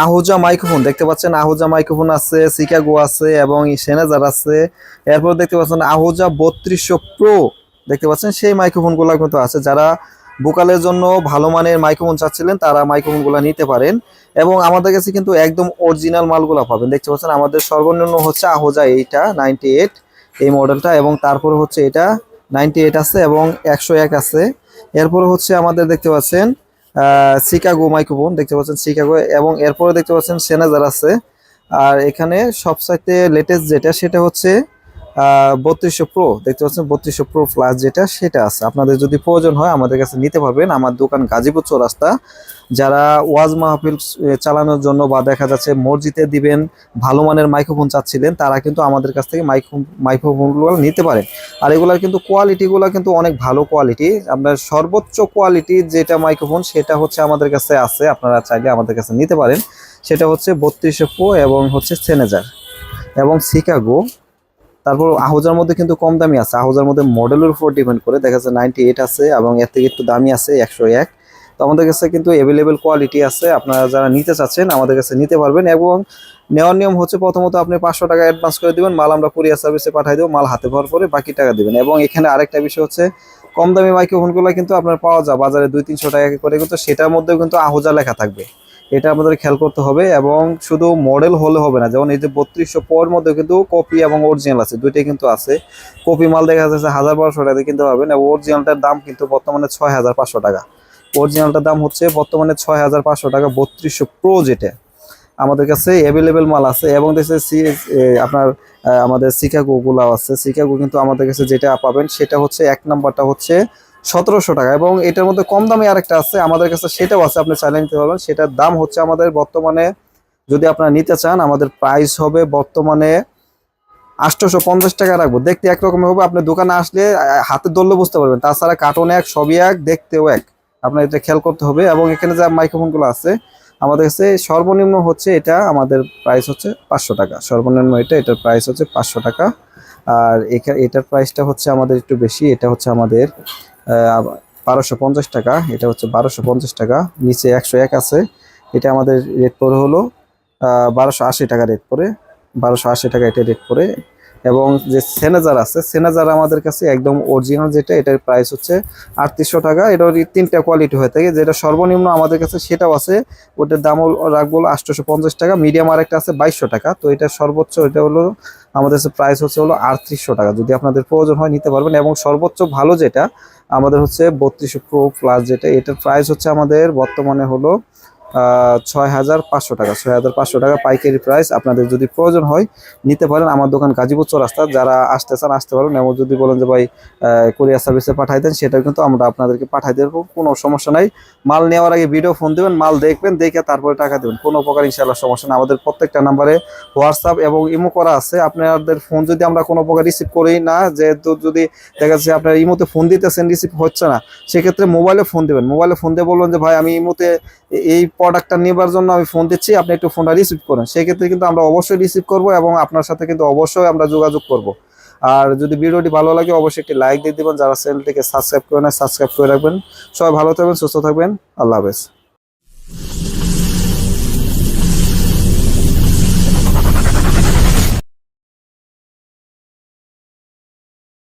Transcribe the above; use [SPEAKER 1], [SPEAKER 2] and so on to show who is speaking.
[SPEAKER 1] Ahuja microphone দেখতে পাচ্ছেন, Ahuja microphone আছে, শিকাগো আছে এবং সেনেজার আছে। এরপর দেখতে পাচ্ছেন আহুজা 3200 প্রো দেখতে পাচ্ছেন, সেই মাইক্রোফোনগুলো কিন্তু আছে। যারা ভোকালের জন্য ভালো মানের মাইক্রোফোন চাচ্ছিলেন তারা মাইক্রোফোনগুলো নিতে পারেন। এবং আমাদের কাছে কিন্তু একদম অরিজিনাল মালগুলো পাবেন। দেখতে পাচ্ছেন আমাদের সর্বনিম্ন হচ্ছে আহুজা এইটা 98 এই মডেলটা, এবং তারপরে হচ্ছে এটা 98 আছে এবং 101 আছে। এরপরে হচ্ছে আমাদের দেখতে পাচ্ছেন শিকাগো মাইক্রোফোন দেখতে পাচ্ছেন, শিকাগো, এবং এরপরে দেখতে পাচ্ছেন সেনেজার আছে। আর এখানে সবচাইতে লেটেস্ট যেটা সেটা হচ্ছে 3200 প্রো দেখতে পাচ্ছেন, 3200 প্রো প্লাস যেটা সেটা আছে। আপনাদের যদি প্রয়োজন হয় আমাদের কাছে নিতে পারবেন। আমার দোকান গাজীপুর চৌরাস্তা। যারা ওয়াজ মাহফিল চালানোর জন্য বা দেখা যাচ্ছে মসজিদে দিবেন ভালো মানের মাইক্রোফোন চাচ্ছিলেন, তারা কিন্তু আমাদের কাছ থেকে মাইক্রোফোনগুলো নিতে পারেন। আর এগুলার কিন্তু কোয়ালিটিগুলো কিন্তু অনেক ভালো কোয়ালিটি। আপনার সর্বোচ্চ কোয়ালিটি যেটা মাইক্রোফোন সেটা হচ্ছে আমাদের কাছে আছে, আপনারা চাইলে আমাদের কাছে নিতে পারেন। সেটা হচ্ছে 3200 প্রো এবং হচ্ছে সেনেজার এবং শিকাগো। তারপর আহুজার মধ্যে কিন্তু কম দামি আছে, আহুজার মধ্যে মডেলের উপর ডিপেন্ড করে। দেখা যাচ্ছে 98 আছে এবং এর থেকে একটু দামি আছে 101। তো আমাদের কাছে কিন্তু অ্যাভেলেবেল কোয়ালিটি আছে, আপনারা যারা নিতে চাচ্ছেন আমাদের কাছে নিতে পারবেন। এবং নেওয়ার নিয়ম হচ্ছে প্রথমত আপনি 500 টাকা অ্যাডভান্স করে দিবেন, মাল আমরা কুরিয়ার সার্ভিসে পাঠিয়ে দেবো, মাল হাতে পাওয়ার পরে বাকি টাকা দিবেন। এবং এখানে আরেকটা বিষয় হচ্ছে কম দামি মাইক্রোফোনগুলো কিন্তু আপনার পাওয়া যায় বাজারে 200-300 টাকা করে, কিন্তু সেটার মধ্যেও কিন্তু আহুজা লেখা থাকবে। এটা আমাদের খেয়াল করতে হবে। এবং শুধু মডেল হলে হবে না, যেমন এই যে 3200 পর মধ্যে কিন্তু কপি এবং অরিজিনাল আছে, দুইটাই কিন্তু আছে। কপি মাল দেখা যাচ্ছে 1200 টাকা কিনতে পারবেন, এবং অরিজিনালটার দাম কিন্তু বর্তমানে 6500 টাকা। অরিজিনালটার দাম হচ্ছে বর্তমানে 6500 টাকা 3200 প্রো, যেটা আমাদের কাছে অ্যাভেলেবেল মাল আছে। এবং দেখছে আপনার আমাদের শিকাগো গুলা আছে, শিকাগো কিন্তু আমাদের কাছে যেটা পাবেন সেটা হচ্ছে এক নাম্বারটা হচ্ছে 1700 টাকা। এবং এটার মধ্যে কম দামে আরেকটা আছে আমাদের কাছে, সেটাও আছে, আপনি চাইলে নিতে পারবেন। সেটার দাম হচ্ছে আমাদের বর্তমানে, যদি আপনারা নিতে চান আমাদের প্রাইস হবে বর্তমানে 850 টাকা রাখবো। দেখতে একরকম হবে, আপনি দোকানে আসলে হাতে ধরলে বুঝতে পারবেন। তাছাড়া কার্টুন এক, সবই এক, দেখতেও এক, আপনার এটা খেয়াল করতে হবে। এবং এখানে যে মাইক্রোফোনগুলো আছে আমাদের কাছে সর্বনিম্ন হচ্ছে এটা, আমাদের প্রাইস হচ্ছে 500 টাকা সর্বনিম্ন। এটার প্রাইস হচ্ছে 500 টাকা। আর এটার প্রাইসটা হচ্ছে আমাদের একটু বেশি, এটা হচ্ছে আমাদের 1250 টাকা, এটা হচ্ছে 1250 টাকা। নিচে 101 আছে, এটা আমাদের রেট পড়ে হলো 1280 টাকা রেট পড়ে, 1280 টাকা এটা রেট পড়ে। এবং যে সেনেজার আছে, সেনেজার আমাদের কাছে একদম অরিজিনাল যেটা, এটার প্রাইস হচ্ছে 3800 টাকা। এটার 3টা কোয়ালিটি হয়ে থাকে, যেটা সর্বনিম্ন আমাদের কাছে সেটাও আছে, ওটার দামও রাখবো 850 টাকা। মিডিয়াম আরেকটা আছে 2200 টাকা। তো এটা সর্বোচ্চ, এটা হলো আমাদের কাছে প্রাইস হচ্ছে হলো 3800 টাকা। যদি আপনাদের প্রয়োজন হয় নিতে পারবেন। এবং সর্বোচ্চ ভালো যেটা আমাদের হচ্ছে 3200 প্রো প্লাস যেটা, এটার প্রাইস হচ্ছে আমাদের বর্তমানে হলো 6500 টাকা, 6500 টাকা পাইকারি প্রাইস। আপনাদের যদি প্রয়োজন হয় নিতে পারেন। আমার দোকান গাজীপুর চৌরাস্তা, যারা আসতে চান আসতে পারেন। এবং যদি বলেন যে ভাই কুরিয়ার সার্ভিসে পাঠাই দেন, সেটাও কিন্তু আমরা আপনাদেরকে পাঠাই দেবো, কোনো সমস্যা নাই। মাল নেওয়ার আগে ভিডিও ফোন দেবেন, মাল দেখবেন, দেখে তারপরে টাকা দেবেন, কোনো প্রকার ইনশাআল্লাহ সমস্যা নেই। আমাদের প্রত্যেকটা নাম্বারে হোয়াটসঅ্যাপ এবং ইমো করা আছে। আপনাদের ফোন যদি আমরা কোনো প্রকার রিসিভ করি না, যেহেতু যদি দেখা যাচ্ছে আপনার ইমোতে ফোন দিতেছেন রিসিভ হচ্ছে না, সেক্ষেত্রে মোবাইলে ফোন দেবেন। মোবাইলে ফোন দিয়ে বলবেন যে ভাই আমি ইমোতে এই প্রোডাক্টটা নেবার জন্য আমি ফোন দিচ্ছি, আপনি একটু ফোনটা রিসিভ করেন। সেক্ষেত্রে কিন্তু আমরা অবশ্যই রিসিভ করব এবং আপনার সাথে কিন্তু অবশ্যই আমরা যোগাযোগ করব। আর যদি ভিডিওটি ভালো লাগে অবশ্যই একটি লাইক দিয়ে দিবেন। যারা চ্যানেলটিকে সাবস্ক্রাইব করে না সাবস্ক্রাইব করে রাখবেন। সবাই ভালো থাকবেন, সুস্থ থাকবেন, আল্লাহ হাফেজ।